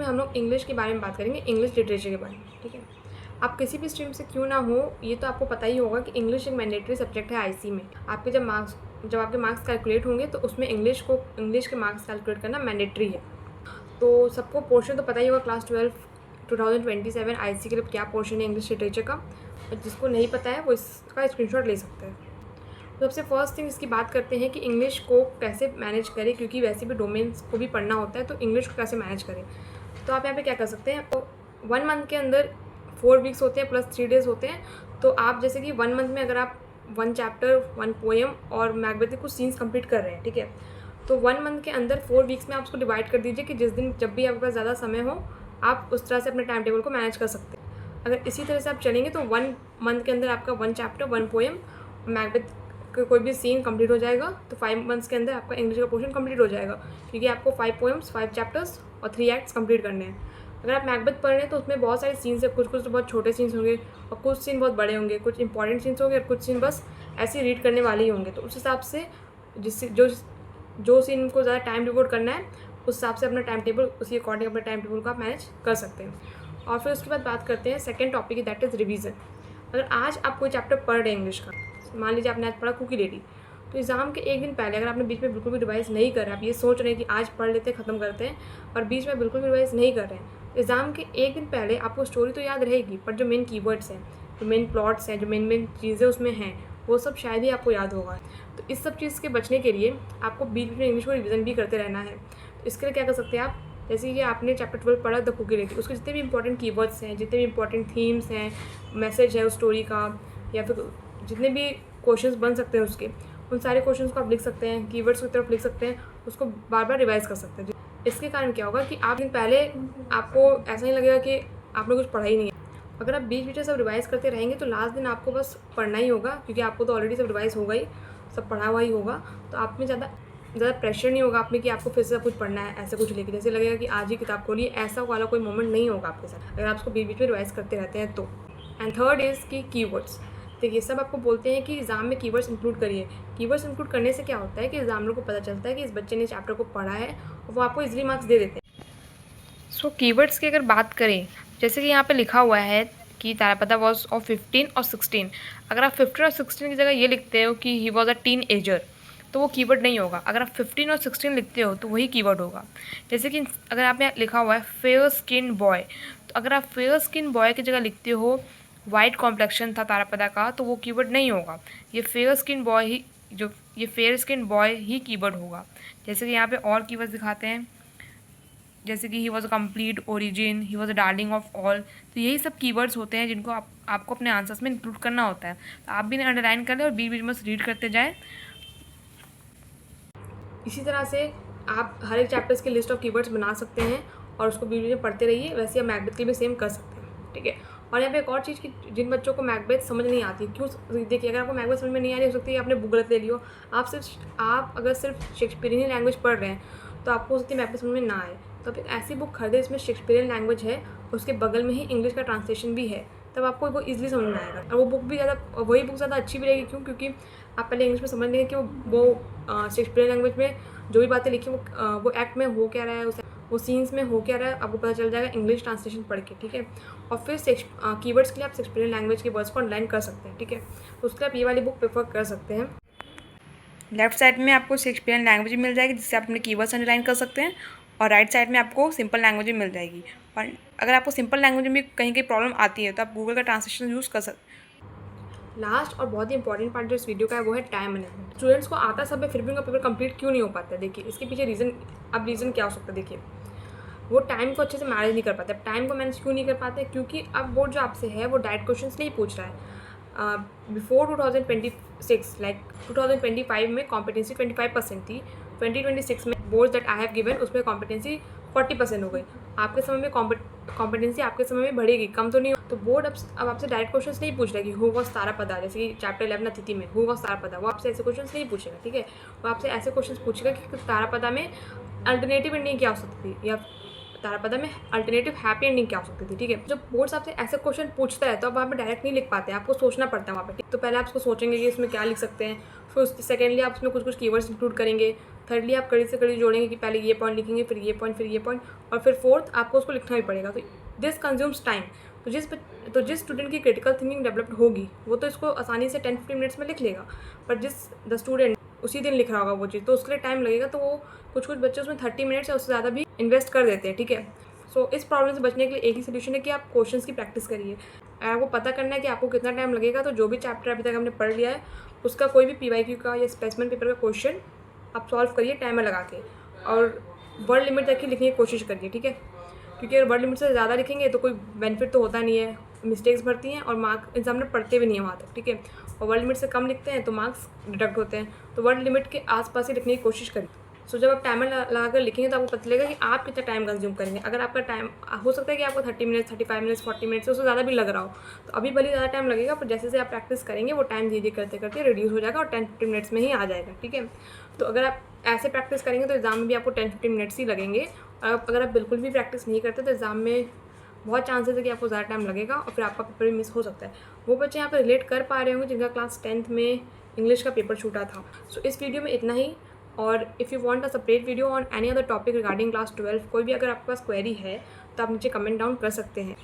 हम लोग इंग्लिश के बारे में बात करेंगे, इंग्लिश लिटरेचर के बारे में, ठीक है। आप किसी भी स्ट्रीम से क्यों ना हो, ये तो आपको पता ही होगा कि इंग्लिश एक मैंडेटरी सब्जेक्ट है आईसी में। आपके जब आपके मार्क्स कैलकुलेट होंगे तो उसमें इंग्लिश के मार्क्स कैलकुलेट करना मैंडेटरी है। तो सबको पोर्शन तो पता ही होगा, क्लास 12 2027 आईसी के लिए क्या पोर्शन है इंग्लिश लिटरेचर का। और जिसको नहीं पता है वो इसका स्क्रीनशॉट ले सकते हैं। तो सबसे फर्स्ट थिंग इसकी बात करते हैं कि इंग्लिश को कैसे मैनेज करें, क्योंकि वैसे भी डोमेन्स को भी पढ़ना होता है, तो इंग्लिश को कैसे मैनेज करें। तो आप यहाँ पे क्या कर सकते हैं, तो 1 मंथ के अंदर 4 वीक्स होते हैं प्लस 3 डेज़ होते हैं। तो आप जैसे कि 1 मंथ में अगर आप 1 चैप्टर 1 पोएम और मैकबेथ के कुछ सीन्स कंप्लीट कर रहे हैं, ठीक है, तो 1 मंथ के अंदर 4 वीक्स में आप उसको डिवाइड कर दीजिए कि जिस दिन जब भी आपके पास ज़्यादा समय हो आप उस तरह से अपने टाइम टेबल को मैनेज कर सकते हैं। अगर इसी तरह से आप चलेंगे तो 1 मंथ के अंदर आपका 1 चैप्टर 1 पोएम मैकबेथ का कोई भी सीन कंप्लीट हो जाएगा। तो 5 मंथ्स के अंदर आपका इंग्लिश का पोर्शन कंप्लीट हो जाएगा, क्योंकि आपको 5 पोएम्स 5 चैप्टर्स और 3 एक्ट्स कंप्लीट करने हैं। अगर आप मैकबेथ पढ़ रहे हैं तो उसमें बहुत सारे सीन्स है, कुछ तो बहुत छोटे सीन्स होंगे और कुछ सीन बहुत बड़े होंगे, कुछ इंपॉर्टेंट सीन्स होंगे और कुछ सीन बस ऐसे रीड करने वाले ही होंगे। तो उस हिसाब से जिससे जो सीन को ज़्यादा टाइम डिवोट करना है उस हिसाब से अपना टाइम टेबल उसी अकॉर्डिंग अपने टाइम टेबल को आप मैनेज कर सकते हैं। और फिर उसके बाद बात करते हैं second topic, that is revision. अगर आज आप कोई चैप्टर पढ़ रहे हैं इंग्लिश का, मान लीजिए आपने आज पढ़ा कुकी लेडी, तो एग्ज़ाम के एक दिन पहले अगर आपने बीच में बिल्कुल भी रिवाइज़ नहीं कर रहे, आप ये सोच रहे हैं कि आज पढ़ लेते हैं ख़त्म करते हैं, और बीच में बिल्कुल भी रिवाइज़ नहीं कर रहे हैं, तो एग्ज़ाम के एक दिन पहले आपको स्टोरी तो याद रहेगी, पर जो मेन कीवर्ड्स हैं, जो मेन प्लॉट्स हैं, जो मेन चीज़ें उसमें हैं, वो सब शायद ही आपको याद होगा। तो इस सब चीज़ के बचने के लिए आपको बीच में इंग्लिश को रिविज़न भी करते रहना है। तो इसके लिए क्या कर सकते हैं आप, जैसे कि आपने चैप्टर 12 पढ़ा द कुकी लेडी, उसके जितने भी इंपॉर्टेंट कीवर्ड्स हैं, जितने भी इंपॉर्टेंट थीम्स हैं, मैसेज है उस स्टोरी का, या फिर जितने भी क्वेश्चंस बन सकते हैं उसके, उन सारे क्वेश्चंस को आप लिख सकते हैं, कीवर्ड्स की तरफ लिख सकते हैं, उसको बार बार रिवाइज़ कर सकते हैं। इसके कारण क्या होगा कि आप दिन पहले आपको ऐसा नहीं लगेगा कि आपने कुछ पढ़ा ही नहीं है। अगर आप बीच बीच में सब रिवाइज़ करते रहेंगे तो लास्ट दिन आपको बस पढ़ना ही होगा, क्योंकि आपको तो ऑलरेडी सब रिवाइज़ होगा ही, सब पढ़ा हुआ ही होगा। तो आप में ज़्यादा प्रेशर नहीं होगा आप में कि आपको फिर से सब कुछ पढ़ना है, ऐसा कुछ लेके जैसे लगेगा कि आज ही किताब खोलिए, ऐसा वाला कोई मोमेंट नहीं होगा आपके साथ अगर आप उसको बीच बीच में रिवाइज़ करते रहते हैं तो। एंड थर्ड इज़ की कीवर्ड्स। देखिए सब आपको बोलते हैं कि एग्ज़ाम में कीवर्ड्स इंक्लूड करिए। कीवर्ड्स इंक्लूड करने से क्या होता है कि एग्जामिनर को पता चलता है कि इस बच्चे ने चैप्टर को पढ़ा है और वो आपको इजीली मार्क्स दे देते हैं। सो कीवर्ड्स की अगर बात करें, जैसे कि यहाँ पे लिखा हुआ है कि तारापदा वॉज ऑफ 15 और 16, अगर आप 15 और 16 की जगह ये लिखते हो कि he was a teenager, तो वो कीवर्ड नहीं होगा। अगर आप 15 और 16 लिखते हो तो वही कीवर्ड होगा। जैसे कि अगर आप यहाँ लिखा हुआ है फेयर स्किन बॉय, तो अगर आप फेयर स्किन बॉय की जगह लिखते हो वाइट कॉम्प्लेक्शन था तारापदा का, तो वो कीवर्ड नहीं होगा। ये फेयर स्किन बॉय ही कीवर्ड होगा। जैसे कि यहाँ पे और कीवर्ड्स दिखाते हैं, जैसे कि he was a complete origin, he was a darling of all, तो यही सब कीवर्ड्स होते हैं जिनको आपको अपने आंसर्स में इंक्लूड करना होता है। तो आप भी अंडरलाइन कर लें और बीच बीच में रीड करते जाएँ। इसी तरह से आप हर एक चैप्टर्स की लिस्ट ऑफ कीवर्ड्स बना सकते हैं और उसको बीच बीच में पढ़ते रहिए। वैसे आप मैकबेथ के भी सेम कर सकते हैं, ठीक है। और यहाँ पे एक और चीज़ कि जिन बच्चों को मैकबेथ समझ नहीं आती, क्यों, देखिए अगर आपको मैकबेथ समझ में नहीं आ रही, हो सकती है आपने बुक गलत ले लियो। आप अगर सिर्फ शेक्सपियरियन लैंग्वेज पढ़ रहे हैं तो आपको हो सकती है मैकबेथ समझ में ना आए, तो आप एक ऐसी बुक खरीदें इसमें शेक्सपियरियन लैंग्वेज है, उसके बगल में ही इंग्लिश का ट्रांसलेशन भी है, तब आपको वो ईजिली समझ में आएगा। और वही बुक ज़्यादा अच्छी भी रहेगी, क्योंकि आप पहले इंग्लिश में समझ लेंगे कि वो शेक्सपियरियन लैंग्वेज में जो भी बातें लिखी वो एक्ट में हो क्या रहा है, वो सीन्स में हो क्या रहा है, आपको पता चल जाएगा इंग्लिश ट्रांसलेशन पढ़ के, ठीक है। और फिर कीवर्ड्स के लिए आप शेक्सपियरियन लैंग्वेज के वर्ड्स को अंडरलाइन कर सकते हैं, ठीक है। तो उसके लिए आप ये वाली बुक प्रेफर कर सकते हैं। लेफ्ट साइड में आपको शेक्सपियरियन लैंग्वेज मिल जाएगी जिससे आप अपने कीवर्ड्स अंडरलाइन कर सकते हैं, और राइट साइड में आपको सिंपल लैंग्वेज मिल जाएगी। और अगर आपको सिंपल लैंग्वेज में कहीं प्रॉब्लम आती है तो आप गूगल का ट्रांसलेशन यूज़ कर सकते हैं। लास्ट और बहुत ही इंपॉर्टेंट पार्ट जो इस वीडियो का है वो है टाइम मैनेजमेंट। स्टूडेंट्स को आता सब है फिर भी उनका पेपर कंप्लीट क्यों नहीं हो पाता है, देखिए इसके पीछे रीज़न क्या हो सकता है। देखिए वो टाइम को अच्छे से मैनेज नहीं कर पाते। अब टाइम को मैनेज क्यों नहीं कर पाते, क्योंकि अब बोर्ड जो आपसे है वो डायरेक्ट क्वेश्चंस नहीं पूछ रहा है। बिफोर 2026 लाइक 2025 में कॉम्पिटेंसी 25% थी, 2026 में board that I have given उसमें कॉम्पिटेंसी 40% हो गई। आपके समय में कॉम्पिटेंसी आपके समय में बढ़ेगी, कम तो नहीं हो। तो बोर्ड अब आपसे डायरेक्ट क्वेश्चंस नहीं पूछ रहा है कि हु वॉज तारापदा, जैसे कि चैप्टर 11 अतिथि में हु वॉज तारापदा, वो आपसे ऐसे क्वेश्चंस नहीं पूछेगा, ठीक है। वो आपसे ऐसे क्वेश्चंस पूछेगा कि तारापदा में अल्टरनेटिव एंडिंग क्या हो सकती है, या तारापदा में अल्टरनेटिव हैप्पी एंडिंग क्या हो सकती थी, ठीक है। जब बोर्ड्स आपसे ऐसे क्वेश्चन पूछता है तो आप वहाँ पे डायरेक्ट नहीं लिख पाते, आपको सोचना पड़ता है वहाँ पे। तो पहले आप उसको सोचेंगे कि इसमें क्या लिख सकते हैं, फिर सेकेंडली आप उसमें कुछ कुछ कीवर्ड्स इंक्लूड करेंगे, थर्डली आप कड़ी से कड़ी जोड़ेंगे कि पहले ये पॉइंट लिखेंगे, फिर ये पॉइंट, फिर ये पॉइंट, और फिर फोर्थ आपको उसको लिखना भी पड़ेगा। तो दिस कंज्यूम्स टाइम। तो जिस स्टूडेंट की क्रिटिकल थिंकिंग डेवलप्ड होगी वो तो इसको आसानी से 10-15 मिनट्स में लिख लेगा, पर द स्टूडेंट उसी दिन लिख रहा होगा वो चीज़, तो उसके लिए टाइम लगेगा। तो वो कुछ बच्चे उसमें 30 मिनट्स या उससे ज़्यादा भी इन्वेस्ट कर देते हैं, ठीक है। सो इस प्रॉब्लम से बचने के लिए एक ही सोल्यूशन है कि आप क्वेश्चंस की प्रैक्टिस करिए। अगर आपको पता करना है कि आपको कितना टाइम लगेगा, तो जो भी चैप्टर अभी तक हमने पढ़ लिया है उसका कोई भी PYQ का या स्पेसिमेन पेपर का क्वेश्चन आप सॉल्व करिए टाइमर लगा के, और वर्ड लिमिट तक की लिखने की कोशिश करिए, ठीक है। क्योंकि अगर वर्ड लिमिट से ज़्यादा लिखेंगे तो कोई बेनिफिट तो होता नहीं है, मिस्टेक्स भरती हैं और मार्क एग्जाम में पढ़ते भी नहीं है वहाँ तक, ठीक है। और वर्ड लिमिट से कम लिखते हैं तो मार्क्स डिडक्ट होते हैं, तो वर्ड लिमिट के आसपास ही लिखने की कोशिश करिए। सो जब आप टाइमर लगा कर लिखेंगे तो आपको पता चलेगा कि आप कितना टाइम कंज्यूम करेंगे। अगर आपका टाइम हो सकता है कि आपको 30 मिनट्स, 35 मिनट्स, 40 मिनट्स से उससे ज़्यादा भी लग रहा हो, तो अभी भले ज़्यादा टाइम लगेगा, पर जैसे जैसे आप प्रैक्टिस करेंगे वो टाइम धीरे करते करते रिड्यूस हो जाएगा और 10-15 मिनट्स में ही आ जाएगा, ठीक है। तो अगर आप ऐसे प्रैक्टिस करेंगे तो एग्ज़ाम में भी आपको 10-15 मिनट्स ही लगेंगे, और अगर आप बिल्कुल भी प्रैक्टिस नहीं करते तो एग्ज़ाम में बहुत चांसेस है कि आपको ज़्यादा टाइम लगेगा और फिर आपका पेपर भी मिस हो सकता है। वो बच्चे यहाँ पर रिलेट कर पा रहे होंगे जिनका क्लास 10th में इंग्लिश का पेपर छूटा था। सो इस वीडियो में इतना ही, और if you want a separate video on any other topic regarding class 12, कोई भी अगर आपके पास क्वेरी है तो आप नीचे कमेंट डाउन कर सकते हैं।